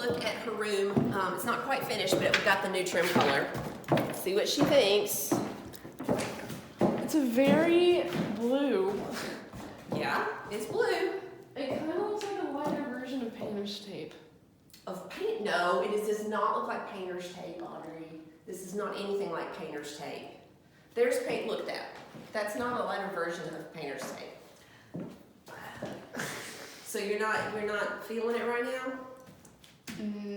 look at her room. It's not quite finished, but we've got the new trim color. See what she thinks. It's a very blue. Yeah, it's blue. It kind of looks like a lighter version of painter's tape. Of paint? No, does not look like painter's tape, Audrey. This is not anything like painter's tape. There's paint. Look, that's not a lighter version of painter's tape. So you're not feeling it right now?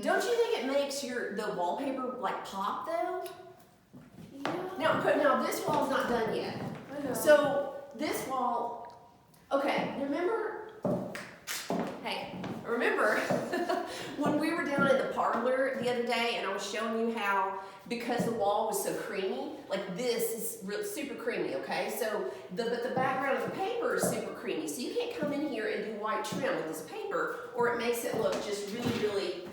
Don't you think it makes the wallpaper like pop though? Yeah. Now this wall's not done yet. I know. So this wall, okay, remember when we were down in the parlor the other day and I was showing you how, because the wall was so creamy, like this is super creamy, okay? So, but the background of the paper is super creamy, so you can't come in here and do white trim with this paper, or it makes it look just really,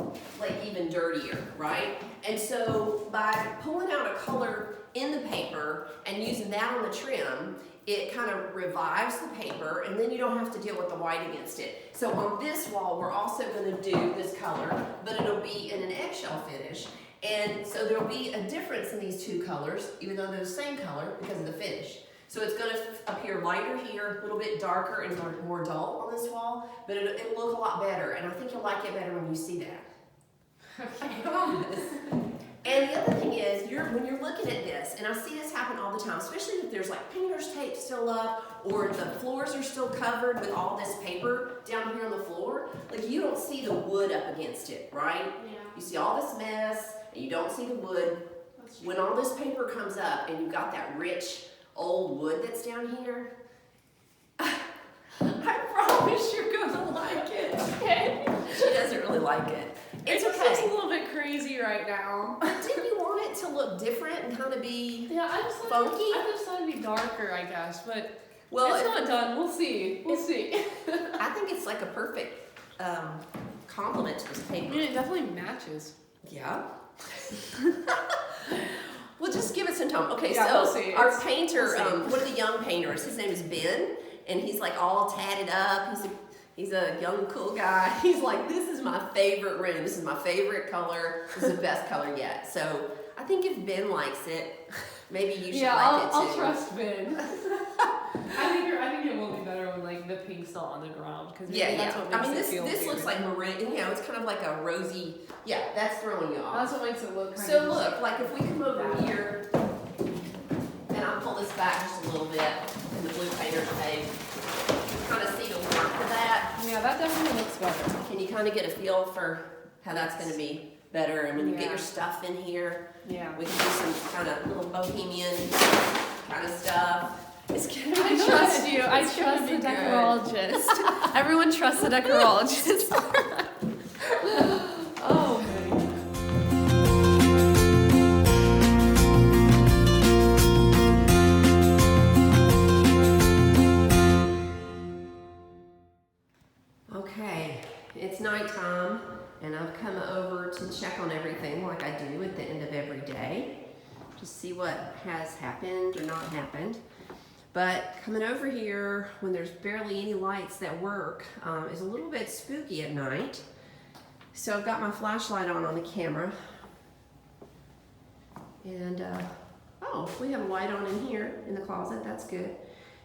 like even dirtier, right? And so by pulling out a color in the paper and using that on the trim, it kind of revives the paper, and then you don't have to deal with the white against it. So on this wall, we're also going to do this color, but it'll be in an eggshell finish. And so there'll be a difference in these two colors, even though they're the same color, because of the finish. So it's going to appear lighter here, a little bit darker and more dull on this wall, but it'll look a lot better. And I think you'll like it better when you see that. I promise. And the other thing is, when you're looking at this, and I see this happen all the time, especially if there's like painter's tape still up, or the floors are still covered with all this paper down here on the floor, like you don't see the wood up against it, right? Yeah. You see all this mess, and you don't see the wood. When all this paper comes up, and you've got that rich old wood that's down here, I promise you're gonna like it. Okay. She doesn't really like it. It's It just okay. looks a little bit crazy right now. Didn't you want it to look different and kind of be Yeah, I just thought it'd be darker, I guess, but it's not done. We'll see. We'll see. I think it's like a perfect compliment to this I paper. mean, it definitely matches. Yeah. Well, just give it some time. Okay, Yeah, so we'll see. our painter, we'll see. one of the young painters, his name is Ben, and he's like all tatted up. He's a young, cool guy. He's like, this is my favorite room. This is my favorite color. This is the best color yet. So I think if Ben likes it, maybe you should like it too. I'll trust Ben. I think it will be better when like the pink's still on the ground, because that's what makes it feel this weird. looks like maroon. You know, it's kind of like a rosy. Yeah, that's throwing you off. That's what makes it look kind So of. look, like if we come over here, and I'll pull this back just a little bit in the blue painter's tape, you kind of see the warmth of that. Yeah, that definitely looks better. Can you kind of get a feel for how that's going to be better? And when you get Yeah. your stuff in here, Yeah. we can do some kind of little bohemian kind of stuff. It's gonna be I trust you. I It's gonna trust the be good. decorologist. Everyone trusts the decorologist. Oh, man. Okay, it's nighttime, and I've come over to check on everything like I do at the end of every day, to see what has happened or not happened. But coming over here when there's barely any lights that work is a little bit spooky at night. So I've got my flashlight on the camera. And, oh, we have a light on in here in the closet, that's good.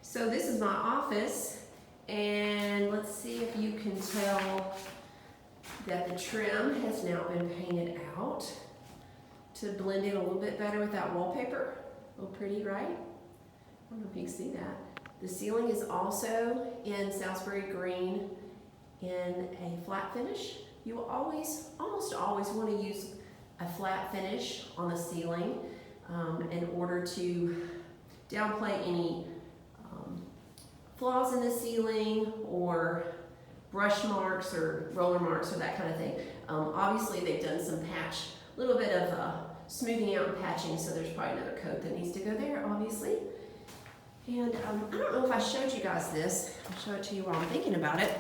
So this is my office, and let's see if you can tell that the trim has now been painted out to blend in a little bit better with that wallpaper. A little pretty, right? I don't know if you can see that. The ceiling is also in Salisbury green in a flat finish. You will almost always want to use a flat finish on the ceiling in order to downplay any flaws in the ceiling or brush marks or roller marks or that kind of thing. Obviously they've done some a little bit of smoothing out and patching, so there's probably another coat that needs to go there, obviously. And I don't know if I showed you guys this. I'll show it to you while I'm thinking about it.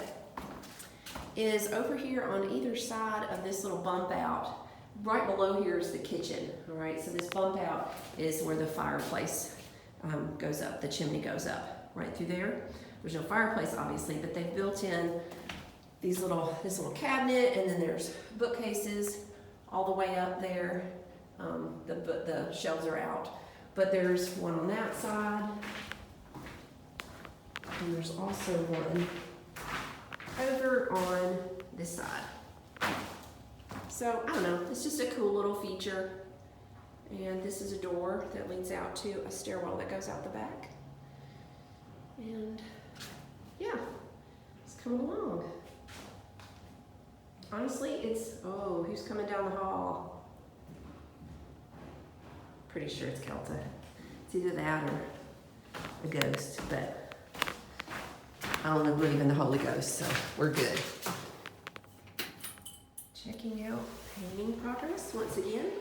Is over here on either side of this little bump out, right below here is the kitchen, all right? So this bump out is where the fireplace goes up, the chimney goes up, right through there. There's no fireplace, obviously, but they've built in this little cabinet, and then there's bookcases all the way up there. The shelves are out, but there's one on that side, and there's also one over on this side. So I don't know, it's just a cool little feature. And this is a door that leads out to a stairwell that goes out the back. And yeah, it's coming along. Honestly, oh, who's coming down the hall? Pretty sure it's Kelta. It's either that or a ghost, but I don't believe in the Holy Ghost, so we're good. Checking out painting progress once again.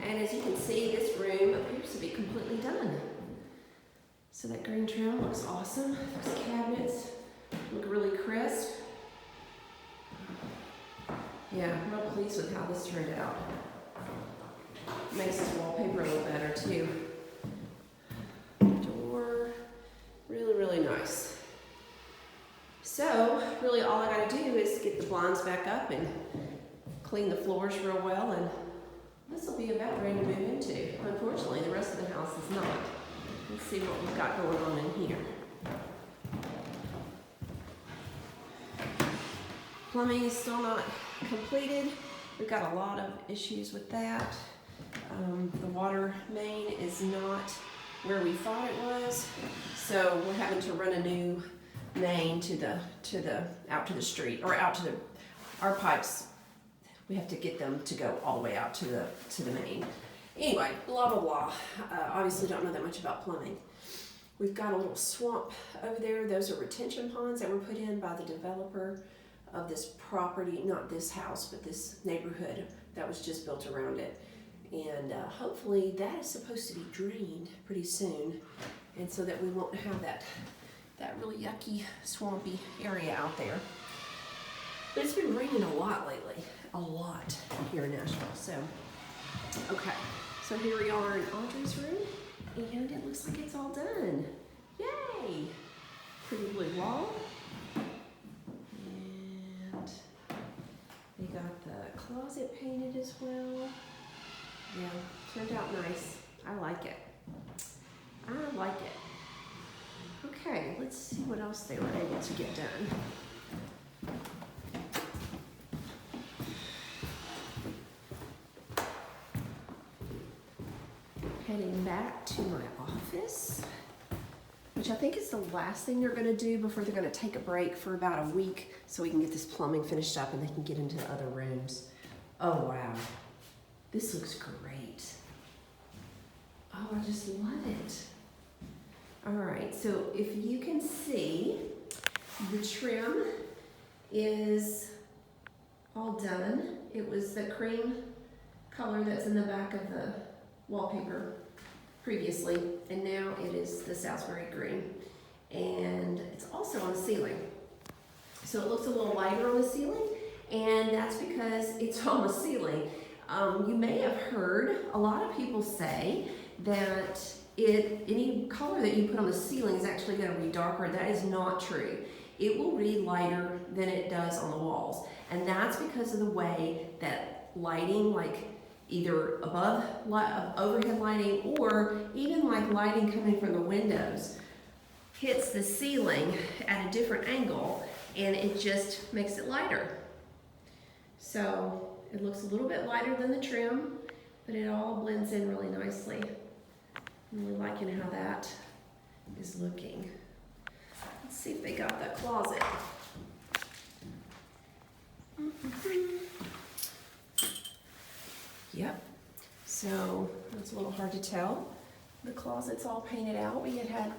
And as you can see, this room appears to be completely done. So that green trim looks awesome. Those cabinets look really crisp. Yeah, I'm real pleased with how this turned out. Makes this wallpaper a little better too. Door, really, really nice. So, really all I gotta do is get the blinds back up and clean the floors real well, and this will be about ready to move into. Unfortunately, the rest of the house is not. Let's see what we've got going on in here. Plumbing is still not completed. We've got a lot of issues with that. The water main is not where we thought it was, so we're having to run a new main out to the street, or out to our pipes. We have to get them to go all the way out to the main. Anyway, blah blah blah. Obviously don't know that much about plumbing. We've got a little swamp over there. Those are retention ponds that were put in by the developer of this property, not this house, but this neighborhood that was just built around it. And hopefully that is supposed to be drained pretty soon, and so that we won't have that really yucky, swampy area out there. But it's been raining a lot lately, a lot here in Nashville. So, okay, so here we are in Audrey's room, and it looks like it's all done. Yay! Pretty blue wall. And they got the closet painted as well. Yeah, turned out nice. I like it. I like it. Okay, let's see what else they were able to get done. Heading back to my office, which I think is the last thing they're going to do before they're going to take a break for about a week so we can get this plumbing finished up and they can get into the other rooms. Oh wow, this looks great. Oh, I just love it. All right, so if you can see, the trim is all done. It was the cream color that's in the back of the wallpaper previously, and now it is the Salisbury green, and it's also on the ceiling. So it looks a little lighter on the ceiling, and that's because it's on the ceiling. You may have heard a lot of people say that any color that you put on the ceiling is actually going to be darker. That is not true. It will read lighter than it does on the walls, and that's because of the way that lighting, like either above overhead lighting or even like lighting coming from the windows, hits the ceiling at a different angle, and it just makes it lighter. So it looks a little bit lighter than the trim, but it all blends in really nicely. I'm really liking how that is looking. Let's see if they got that closet. Yep, so it's a little hard to tell. The closet's all painted out. We had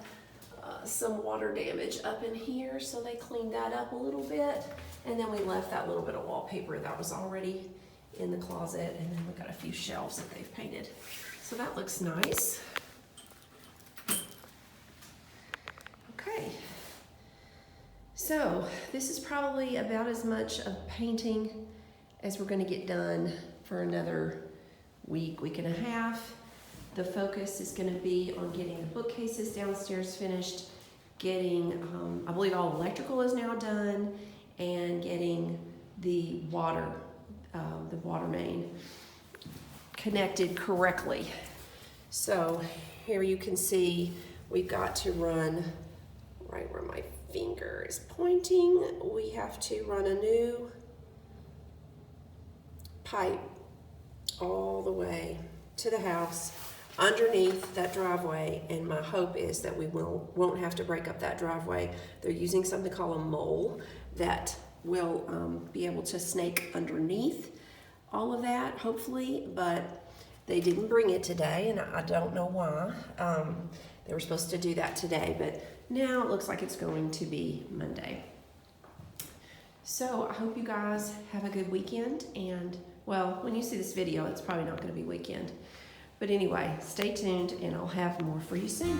some water damage up in here, so they cleaned that up a little bit, and then we left that little bit of wallpaper that was already in the closet, and then we got a few shelves that they've painted. So that looks nice. Okay, so this is probably about as much of painting as we're going to get done for another week and a half. The focus is going to be on getting the bookcases downstairs finished, getting, I believe all electrical is now done, and getting the water main connected correctly. So here you can see we've got to run right where my finger is pointing. We have to run a new pipe all the way to the house underneath that driveway, and my hope is that we won't have to break up that driveway. They're using something called a mole that will be able to snake underneath all of that, hopefully, but they didn't bring it today, and I don't know why. They were supposed to do that today, but now it looks like it's going to be Monday. So I hope you guys have a good weekend, and well, when you see this video, it's probably not going to be weekend. But anyway, stay tuned, and I'll have more for you soon.